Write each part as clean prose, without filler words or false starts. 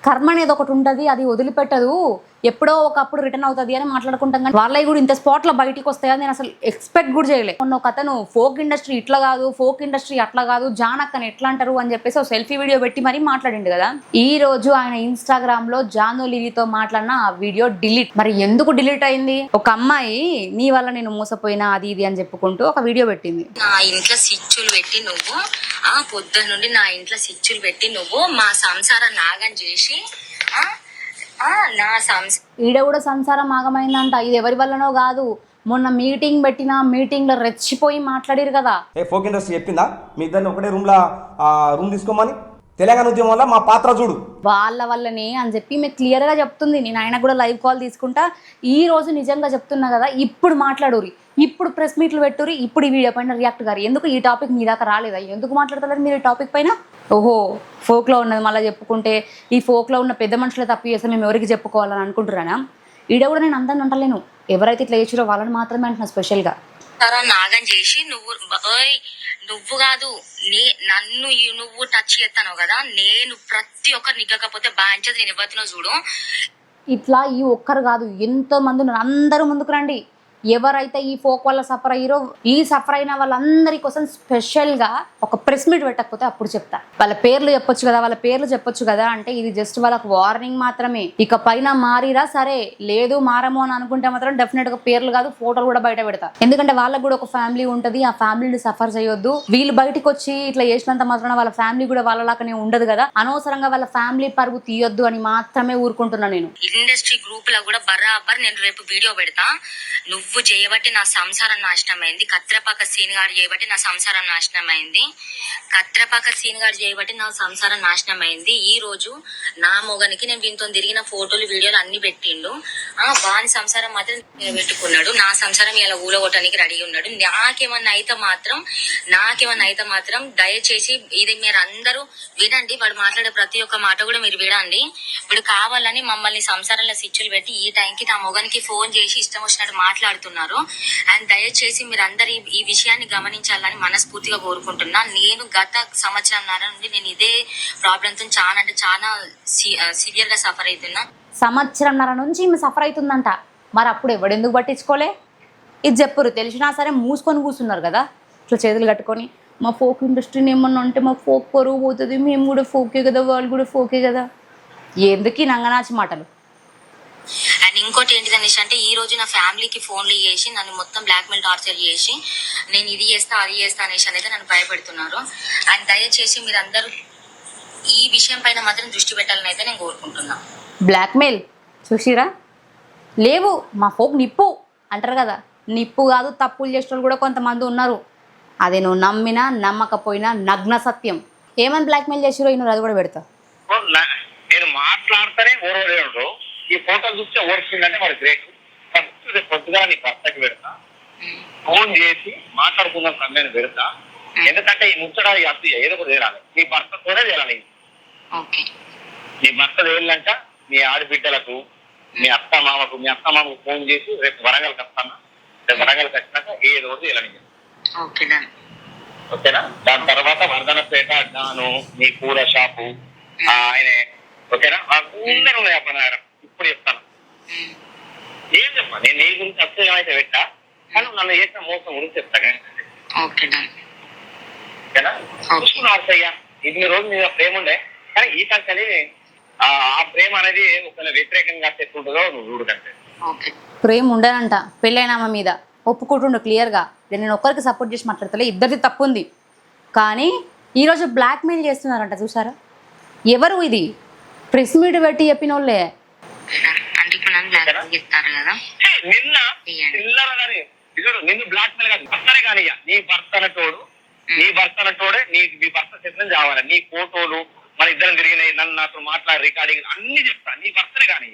కర్మ అనేది ఒకటి ఉంటుంది, అది వదిలిపెట్టదు, ఎప్పుడో ఒకప్పుడు రిటర్న్ అవుతుంది అని మాట్లాడుకుంటాం. కానీ వాళ్ళవి కూడా ఇంత స్పాట్లో బయటికి వస్తాయని నేను అసలు ఎక్స్పెక్ట్ కూడా చేయలేదు. మొన్న ఒక అతను ఫోక్ ఇండస్ట్రీ ఇట్లా కాదు, ఫోక్ ఇండస్ట్రీ అట్లా కాదు, జానక్కని ఎట్లా అంటారు అని చెప్పేసి ఒక సెల్ఫీ వీడియో పెట్టి మరీ మాట్లాడిండు కదా. ఈ రోజు ఆయన ఇన్స్టాగ్రామ్ లో జాను లిలీతో మాట్లాడిన ఆ వీడియో డిలీట్. మరి ఎందుకు డిలీట్ అయింది? ఒక అమ్మాయి నీ వల్ల నేను మోసపోయినా అది ఇది అని చెప్పుకుంటూ ఒక వీడియో పెట్టింది. నా ఇంట్లో స్విచ్చులు పెట్టి నువ్వు పొద్దున్న నుండి నా ఇంట్లో స్విచ్చులు పెట్టి నువ్వు మా సంసారాన్ని నాగం చేసి ఈడ కూడా సంసారం ఆగమైందంట. ఇది ఎవరి వల్లనో కాదు, మొన్న మీటింగ్ పెట్టిన మీటింగ్ లో రెచ్చిపోయి మాట్లాడారు కదా. ఫోక్ ఇండస్ట్రీ చెప్పిందా మీ ఇద్దరిని ఒకటే రూమ్ తీసుకోమని? తెలంగాణ ఉద్యమం వల్ల మా పాత్ర చూడు వాళ్ళ వల్లనే అని చెప్పి మీకు క్లియర్ గా చెప్తుంది. నేను ఆయన కూడా లైవ్ కాల్ తీసుకుంటా. ఈ రోజు నిజంగా చెప్తున్నా కదా, ఇప్పుడు మాట్లాడురి, ఇప్పుడు ప్రెస్ మీట్లు పెట్టురి, ఇప్పుడు ఈ వీడియో పైన రియాక్ట్ గారు. ఎందుకు ఈ టాపిక్ మీ దాకా రాలేదా? ఎందుకు మాట్లాడతారు మీరు ఈ టాపిక్ పైన? ఓహో ఫోక్లో ఉన్నది మళ్ళీ చెప్పుకుంటే ఈ ఫోక్లో ఉన్న పెద్ద మనుషులే తప్పు చేస్తే మేము ఎవరికి చెప్పుకోవాలని అనుకుంటున్నానా? ఈడ కూడా నేను అందరిని అంటలేను, ఎవరైతే ఇట్లా చేసిరో వాళ్ళని మాత్రమే అంటున్నా స్పెషల్గా. నాగం చేసి నువ్వు కాదు నన్ను నువ్వు టచ్ చేస్తాను కదా, నేను ప్రతి ఒక్కరు నిగ్గకపోతే బాంచది నేను ఎవరినో చూడు. ఇట్లా ఈ ఒక్కరు కాదు, ఎంతో మంది ఉన్నారు. అందరూ ముందుకు రండి. ఎవరైతే ఈ ఫోక్ వల్ల సఫర్ అయ్యారో, ఈ సఫర్ అయిన వాళ్ళందరి కోసం స్పెషల్గా ఒక ప్రెస్ మీట్ పెట్టకపోతే అప్పుడు చెప్తా. వాళ్ళ పేర్లు చెప్పొచ్చు కదా, వాళ్ళ పేర్లు చెప్పొచ్చు కదా అంటే ఇది జస్ట్ వాళ్ళకు వార్నింగ్ మాత్రమే. ఇక పైన మారిరా సరే, లేదు మారము అని అనుకుంటే మాత్రం డెఫినెట్ గా పేర్లు కాదు ఫోటోలు కూడా బయట పెడతా. ఎందుకంటే వాళ్ళకు కూడా ఒక ఫ్యామిలీ ఉంటుంది, ఆ ఫ్యామిలీని సఫర్ చేయొద్దు. వీళ్ళు బయటకు వచ్చి ఇట్లా చేసినంత మాత్రాన వాళ్ళ ఫ్యామిలీ కూడా వాళ్ళలాగానే ఉండదు కదా, అనవసరంగా వాళ్ళ ఫ్యామిలీ పరుగు తీయొద్దు అని మాత్రమే ఊరుకుంటున్నా. నేను ఇండస్ట్రీ గ్రూప్ లో కూడా బరాబర్ నేను రేపు వీడియో పెడతా. నువ్వు చేయబట్టి నా సంసారం నాశనం అయింది, కత్రపాక సీన్ గారు చేయబట్టి నా సంసారం నాశనం అయింది, కత్రపాక సీన్ గారు చేయబట్టి నా సంసారం నాశనం అయింది. ఈ రోజు నా మొగనికి నేను దీంతో తిరిగిన ఫోటోలు వీడియోలు అన్ని పెట్టిండు. వాని సంసారం మాత్రం పెట్టుకున్నాడు, నా సంసారం ఇలా ఊరగొట్టడానికి రెడీ ఉన్నాడు. నాకేమన్నా అయితే మాత్రం దయచేసి ఇది మీరు అందరూ వినండి. వాడు మాట్లాడే ప్రతి ఒక్క మాట కూడా మీరు వినండి. ఇప్పుడు కావాలని మమ్మల్ని సంసారంలో స్విచ్చులు పెట్టి ఈ టైంకి నా మొగనికి ఫోన్ చేసి ఇష్టం వచ్చినట్టు మాట్లాడుతున్నారు. అండ్ దయచేసి మీరు అందరు ఈ విషయాన్ని గమనించాలని మనస్ఫూర్తిగా కోరుకుంటున్నా. నేను గత సంవత్సరంన్నర నుండి నేను ఇదే ప్రాబ్లంతో చాలా సివియర్ గా సఫర్ అవుతున్నా. సంవత్సరంన్నర నుంచి ఈమె సఫర్ అవుతుందంట. మరి అప్పుడు ఎవడెందుకు పట్టించుకోలే? ఇది చెప్పురు. తెలిసినా సరే మూసుకొని కూర్చున్నారు కదా, ఇట్లా చేతులు కట్టుకొని. మా ఫోక్ ఇండస్ట్రీని ఏమన్నా అంటే మా ఫోక్ పరువు పోతుంది, మేము కూడా ఫోకే కదా, వాళ్ళు కూడా ఫోకే కదా. ఎందుకు ఈ నంగనాచి మాటలు? అండ్ ఇంకోటి ఏంటిదనేసి అంటే ఈ రోజు నా ఫ్యామిలీకి ఫోన్లు చేసి నన్ను మొత్తం బ్లాక్మెయిల్ టార్చర్ చేసి నేను ఇది చేస్తా అది చేస్తా అనేసి అనేది నన్ను భయపెడుతున్నారు. అండ్ దయచేసి మీరు అందరూ ఈ విషయం పైన మాత్రం దృష్టి పెట్టాలని అయితే నేను కోరుకుంటున్నా. బ్లాక్మెయిల్ చూసిరా? లేవు. మా ఫోక్ నిప్పు అంటారు కదా, నిప్పు కాదు, తప్పులు చేసిన వాళ్ళు కూడా కొంతమంది ఉన్నారు. అది నువ్వు నమ్మినా నమ్మకపోయినా నగ్న సత్యం. ఏమని బ్లాక్మెయిల్ చేసిరో నువ్వు అది కూడా పెడతా. నేను మాట్లాడితేనే ఓడవలేడు. ఈ ఫోటో చూస్తే ఓడిచిందంటే వాడు గ్రేట్. ఫస్ట్ పొద్దుగా నీ భర్తకి పెడతా, ఫోన్ చేసి మాట్లాడుకుందాం నేను పెడతా. ఎందుకంటే ఈ ముచ్చట అత్తి ఏదో కూడా తేరాలి, నీ భర్తతోనే తేరాలి. నీ భర్త తేలంట మీ ఆడబిడ్డలకు, మీ అత్త మామకు ఫోన్ చేసి రేపు వరంగల్కి వస్తాను, రేపు వరంగల్కి వచ్చినాక ఏ రోజు తేలని. ఓకేనా? దాని తర్వాత వర్ధనపేట డాను, నీ కూర షాపు ఆయన, ఓకేనా? అందరూ ఉన్నాయి అప్పనారం. ఇప్పుడు చెప్తాను, ఏం చెప్పా నేను నీ గురించి అసలు అయితే పెట్టా, కానీ నన్ను చేసిన మోసం గురించి చెప్తా. ఓకేనా? చూసుకున్నాయ్యా, ఇన్ని రోజులు మీద ప్రేమ ఉండే, కానీ ఈ కంటే ఆ ప్రేమ అనేది ఒక వ్యతిరేకంగా చెప్పుంటుందో నువ్వు చూడకంటే. ప్రేమ ఉండనంట పెళ్ళైనామా మీద ఒప్పుకుంటుండు క్లియర్గా. నేను ఒక్కరికి సపోర్ట్ చేసి మాట్లాడతలే, ఇద్దరిది తప్పు ఉంది. కానీ ఈరోజు బ్లాక్మెయిల్ చేస్తున్నారంట. చూసారా? ఎవరు ఇది? ప్రెస్ మీట్ పెట్టి చెప్పిన వాళ్ళే. నిన్ను బ్లాక్మెయిల్ కాదు, భర్తనే కానీ నీ భర్తనటోడే నీ భర్త చిత్రం కావాలి. నీ ఫోటోలు మన ఇద్దరం తిరిగినాయి, నన్ను నాతో మాట్లాడి రికార్డింగ్ అన్ని చెప్తా. నీ భర్తనే కానీ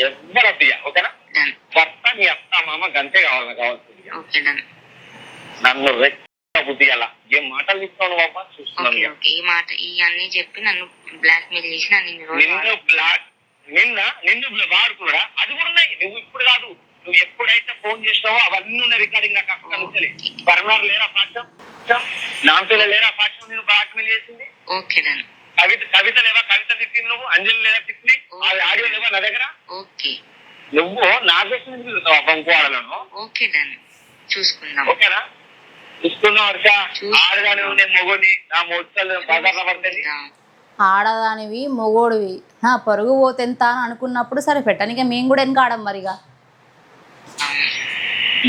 ఎవరు అద్దయ్యా. ఓకేనా? భర్త నీ అత్త మామ గంతే కావాల్సింది. నన్ను బుద్ధి అలా ఏం మాటలు చెప్తాను బాబా, చూస్తున్నాను. నిన్ను వాడుకున్నాడా? అది కూడా ఉన్నాయి. నువ్వు ఇప్పుడు కాదు, నువ్వు ఎప్పుడైతే ఫోన్ చేసినావో అవన్నీ ఉన్న రికార్డింగ్ నాకు అక్కడ నుంచి. కరుణారు లేరా సాక్ష్యం, నాంతలో లేరా సాక్ష్యం నేను బ్లాక్మెయిల్ చేసింది? కవిత లేవా? కవిత తిట్టింది నువ్వు. అంజలి లేదా తిప్పి అది ఆడియో లేవా నా దగ్గర? ఓకే నువ్వు నా కోసం ఇంకో ఆడలను ఓకే డన్ చూసుకుందాం. ఓకేనా? చూసుకున్నావు హర్ష. ఆడగానే నేను మొగోని నా మొత్తాలు బజార్లో పడుతుంది. ఆడదానివి మొగోడివి పరుగు పోతే ఎంత అని అనుకున్నప్పుడు సరే పెట్టనిక మేము కూడా వెనక ఆడం మరిగా.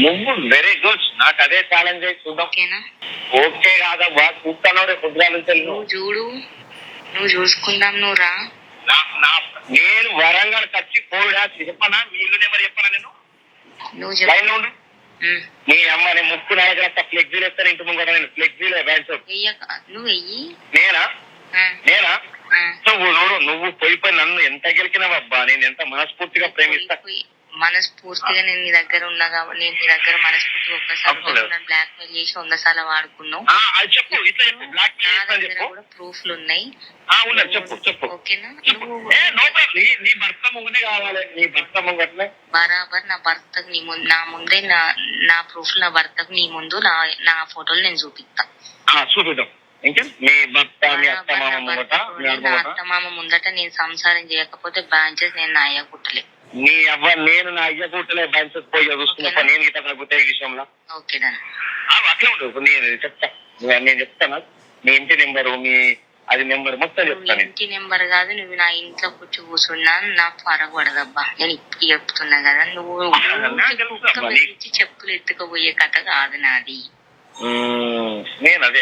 నువ్వు వెరీ గుడ్. నాకు అదే ఛాలెంజ్ అయి చూద్దాం. ఓకేనా? ఓకే కాదబ్బా చూస్తాను రేపు పొద్దుగా నుంచి నువ్వు చూడు, నువ్వు చూసుకుందాం, నువ్వు రా. నేను వరంగల్ వచ్చి పోడా చెప్పనా? మీ ఇల్లు నెంబర్ చెప్పనా? నేను నువ్వు లైన్ ఉండు. నీ అమ్మ నేను ముక్కు నా దగ్గర ఫ్లెక్సీలు వేస్తాను. ఇంటి ముందు నేను ఫ్లెక్సీలు బ్యాన్స్ నువ్వు వెయ్యి. నేనా నువ్వు చూడు. నువ్వు పోయి నన్ను ఎంత గెలికినావబ్బా. నేను ఎంత మనస్ఫూర్తిగా ప్రేమిస్తా. మనస్ఫూర్తిగా నేను నీ దగ్గర ఉన్నా కాబట్టి నేను నీ దగ్గర మనస్ఫూర్తిగా ఒక్కసారి బ్లాక్ మెయిల్ చేసి 100 సార్లు వాడుకున్నావు. చెప్పు ఇట్లా చెప్పు. బ్లాక్ మెయిల్ కూడా ప్రూఫ్లు ఉన్నాయి. చెప్పు చెప్పు. ఓకేనా? నీ భర్త ముంగనే కావాలి. నీ భర్త ముంగట్నే బరాబర్ నా భర్తకు నా ముందే నా ప్రూఫ్ నా భర్తకు నీ ముందు నా ఫోటోలు నేను చూపిస్తా. చూపిద్దాం. ఇంకా మీ భర్త మీ అత్త మామ ముంగట నా అత్త మామ ముందట నేను సంసారం చేయకపోతే బ్రాంచెస్ నేను నా అయ్య కుట్టలే. నీ అవ్వ నేను నా అయ్య కుట్టలే బ్రాంచెస్ పోయి చూసుకున్నా. నేను ఇట్లా తగ్గుతాయి ఈ విషయంలో. Okay done. అట్లా ఉంటుంది. నేను చెప్తా. నేను చెప్తాను. మీ ఇంటి నెంబరు మీ అది నెంబర్ మొత్తం చెప్తాను. ఇంటి నెంబర్ కాదు, నువ్వు నా ఇంట్లో కూర్చున్నా నాకు పరగబడదబ్బా. నేను ఇప్పుడు చెప్తున్నా కదా, నువ్వు చెప్పులు ఎత్తుకుపోయే కథ కాదు నాది. నేను అదే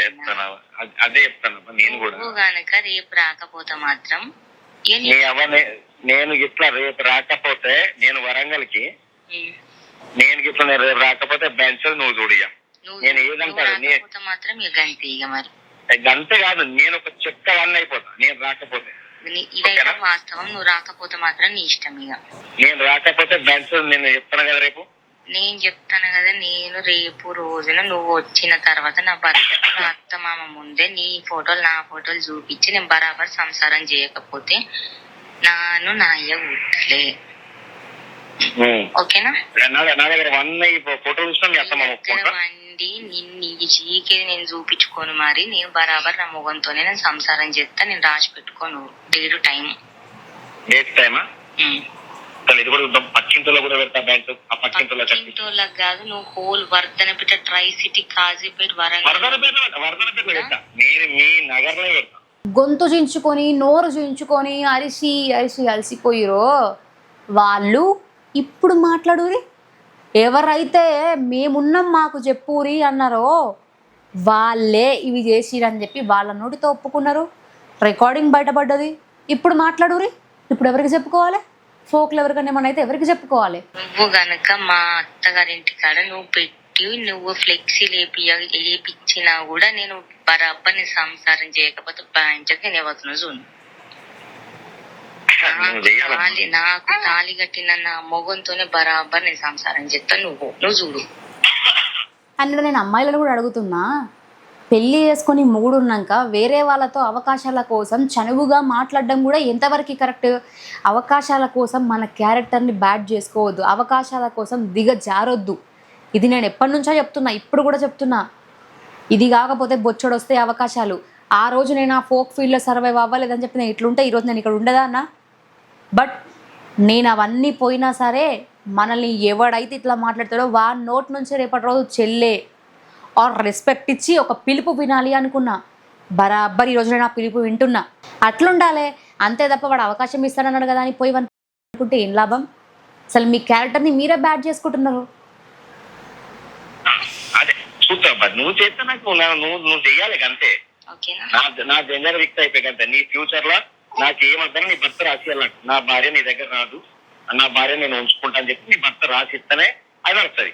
చెప్తాను. నేను కూడా గనక రేపు రాకపోతే మాత్రం నేను ఇట్లా రేపు రాకపోతే నేను వరంగల్ కి నేను ఇట్లా రేపు రాకపోతే బెంచ్ నువ్వు చూడియా. నేను ఏదంటాను మాత్రం ఇక గంతే. ఇక మరి గంతే కాదు. నేను ఒక చెక్క వన్ అయిపోతా నేను రాకపోతే. ఇదైతే వాస్తవం. నువ్వు రాకపోతే మాత్రం నీ ఇష్టం. ఇక నేను రాకపోతే బెంచ్ నేను చెప్తాను కదా రేపు. నేను చెప్తాను కదా, నేను రేపు రోజున నువ్వు వచ్చిన తర్వాత నా భర్తకు నా అత్త మామ ముందే నీ ఫోటోలు నా ఫోటోలు చూపించి నేను బరాబర్ సంసారం చేయకపోతే నాను నా అయ్య కుట్టలే. ఓకేనా? వండి నిన్ను ఈ చీకే నేను చూపించుకోను. మరి నేను బరాబర్ నా ముఖంతోనే నేను సంసారం చేస్తా. నేను రాసి పెట్టుకోను డేటు టైం. ఇది కూడా చూద్దాం. పక్కింటోళ్ళ కూడా పెడతా బ్యాంక్. ఆ పక్కింటోళ్ళకి కాదు, నువ్వు whole Wardhannapet, try city, Kazipet, నేను మీ నగర్లో పెడతా. గొంతు చించుకొని నోరు చించుకొని అరిసి అరిసి అలసిపోయిరో వాళ్ళు ఇప్పుడు మాట్లాడురి. ఎవరైతే మేమున్నాం మాకు చెప్పురి అన్నారో వాళ్ళే ఇవి చేసిరని చెప్పి వాళ్ళ నోటితో ఒప్పుకున్నారు. రికార్డింగ్ బయటపడ్డది. ఇప్పుడు మాట్లాడురి. ఇప్పుడు ఎవరికి చెప్పుకోవాలి? ఫోక్లు ఎవరికన్నా ఏమన్నా అయితే ఎవరికి చెప్పుకోవాలి? నువ్వు గనక మా అత్తగారింటి కాడ నువ్వు పెట్టి నువ్వు ఫ్లెక్సీ లేపిచ్చినా కూడా నేను బరాబర్ నీ సంసారం చేయకపోతే బాయించక నేను ఎవరినో చూడు. నాకు తాళి కట్టిన నా మొగంతోనే బరాబర్ నేను సంసారం చేస్తా. నువ్వు చూడు. అని నేను అమ్మాయిలను కూడా అడుగుతున్నా, పెళ్లి చేసుకొని మొగుడున్నాక వేరే వాళ్ళతో అవకాశాల కోసం చనువుగా మాట్లాడడం కూడా ఎంతవరకు కరెక్ట్? అవకాశాల కోసం మన క్యారెక్టర్ని బ్యాడ్ చేసుకోవద్దు. అవకాశాల కోసం దిగజారొద్దు. ఇది నేను ఎప్పటి నుంచో చెప్తున్నా, ఇప్పుడు కూడా చెప్తున్నా. ఇది కాకపోతే బొచ్చడు వస్తే అవకాశాలు. ఆ రోజు నేను ఆ ఫోక్ ఫీల్డ్లో సర్వైవ్ అవ్వలేదని చెప్పి నేను ఇట్లుంటే ఈరోజు నేను ఇక్కడ ఉండదా అన్న? బట్ నేను అవన్నీ పోయినా సరే మనల్ని ఎవడైతే ఇట్లా మాట్లాడతాడో వాడి నోటి నుంచి రేపటి రోజు చెల్లే ఆర్ రెస్పెక్ట్ ఇచ్చి ఒక పిలుపు వినాలి అనుకున్నా. బరాబర్ ఈరోజు నేను ఆ పిలుపు వింటున్నా. అట్లుండాలి అంతే తప్ప వాడు అవకాశం ఇస్తాడన్నాడు కదా అని పోయి అనుకుంటే ఏం లాభం? అసలు మీ క్యారెక్టర్ని మీరే బ్యాడ్ చేసుకుంటున్నారు. అదే చూస్తా నువ్వు చేస్తే నాకు నువ్వు చెయ్యాలి అంతే. నా జెండర్ విక్ట్ అయిపోయి అంతే. నీ ఫ్యూచర్ లో నాకు ఏమంటాను నీ భర్త రాసియాల. నా భార్య నీ దగ్గర రాదు, నా భార్య నేను ఉంచుకుంటా అని చెప్పి నీ భర్త రాసిస్తేనే అది వస్తుంది.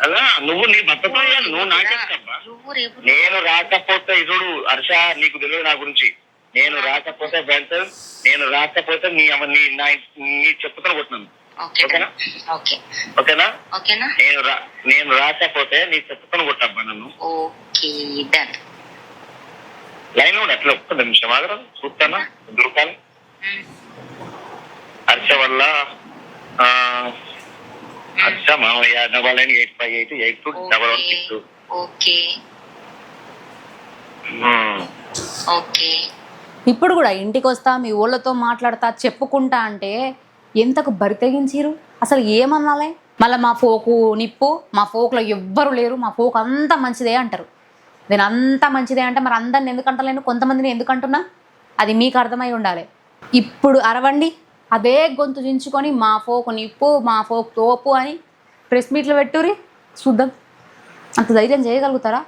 అలా నువ్వు నీ భర్తతో నువ్వు నాకేబ్బా. నేను రాకపోతే ఇదుడు హర్ష నీకు తెలియదు నా గురించి. నేను రాకపోతే బెంచ్ నేను రాకపోతే నీ చెప్పుతో కొట్టినాను. ఓకేనా? నేను రాకపోతే నీ చెప్పుతో కొట్టబ్బా నన్ను. లైన్ కూడా అట్లా ఒక్క నిమిషం ఆగరా చూస్తానా దొరకాలి. హర్ష వల్ల హర్ష మామయ్య 8858821162. ఓకే ఇప్పుడు కూడా ఇంటికి వస్తా మీ ఊళ్ళతో మాట్లాడతా చెప్పుకుంటా అంటే ఎంతకు బరి తెగించిరు, అసలు ఏమన్నాలే. మళ్ళీ మా ఫోకు నిప్పు, మా ఫోక్లో ఎవ్వరు లేరు, మా ఫోక్ అంతా మంచిదే అంటారు. నేను అంతా మంచిదే అంటే మరి అందరిని ఎందుకు అంటలేను, కొంతమందిని ఎందుకు అంటున్నా, అది మీకు అర్థమై ఉండాలి. ఇప్పుడు అరవండి, అదే గొంతు దించుకొని మా ఫోకు నిప్పు, మా ఫోక్ తోపు అని ప్రెస్ మీట్లు పెట్టుర్రి చూద్దాం. అంత ధైర్యం చేయగలుగుతారా?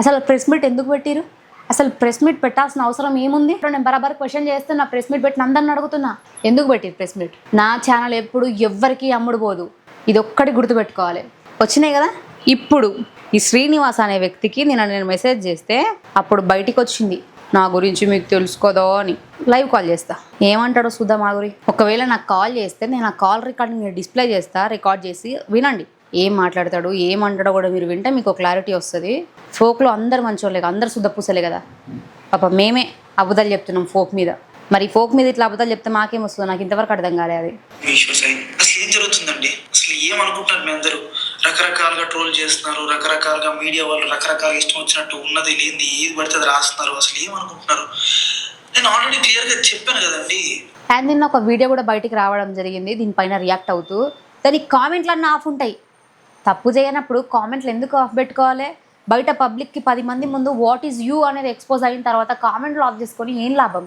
అసలు ప్రెస్ మీట్ ఎందుకు పెట్టిరు? అసలు ప్రెస్ మీట్ పెట్టాల్సిన అవసరం ఏముంది? నేను బరాబర్ క్వశ్చన్ చేస్తున్నా, ప్రెస్ మీట్ పెట్టిన అందరిని అడుగుతున్నా, ఎందుకు పెట్టిరు ప్రెస్ మీట్? నా ఛానల్ ఎప్పుడు ఎవ్వరికి అమ్ముడు పోదు, ఇది ఒక్కటి గుర్తుపెట్టుకోవాలి. వచ్చినాయి కదా. ఇప్పుడు ఈ శ్రీనివాస్ అనే వ్యక్తికి నేను మెసేజ్ చేస్తే అప్పుడు బయటికి వచ్చింది, నా గురించి మీకు తెలుసుకోదో అని. లైవ్ కాల్ చేస్తా, ఏమంటాడో చూద్దాం మా గురి. ఒకవేళ నాకు కాల్ చేస్తే నేను ఆ కాల్ రికార్డింగ్ డిస్ప్లే చేస్తా, రికార్డ్ చేసి వినండి. ఏం మాట్లాడతాడు ఏమంటాడో కూడా మీరు వింటే మీకు క్లారిటీ వస్తుంది. ఫోక్లో అందరు మంచోళ్ళే, అందరు శుద్ధ పూసలే కదా పాప. మేమే అబద్ధాలు చెప్తున్నాం ఫోక్ మీద. మరి ఫోక్ మీద ఇట్లా అబద్ధాలు చెప్తే మాకేం వస్తుందో నాకు ఇంతవరకు అర్థం కాలేదు. అది అసలు ఏం జరుగుతుందండి? అసలు ఏమనుకుంటున్నారు మీ అందరూ? రకరకాలుగా ట్రోల్ చేస్తున్నారు, రకరకాలుగా మీడియా వాళ్ళు రకరకాలుగా ఇష్టం వచ్చినట్టు ఉన్నది లేనిది ఏది పడితే అది రాస్తున్నారు. అసలు ఏమనుకుంటున్నారు? నేను ఆల్రెడీ క్లియర్గా చెప్పాను కదండి. అండ్ నిన్న ఒక వీడియో కూడా బయటికి రావడం జరిగింది దీనిపైన రియాక్ట్ అవుతూ. దానికి కామెంట్లు అన్నీ ఆఫ్ ఉంటాయి. తప్పు చేయనప్పుడు కామెంట్లు ఎందుకు ఆఫ్ పెట్టుకోవాలి? బయట పబ్లిక్కి 10 మంది ముందు వాట్ ఈజ్ యూ అనేది ఎక్స్పోజ్ అయిన తర్వాత కామెంట్లు ఆఫ్ చేసుకొని ఏం లాభం?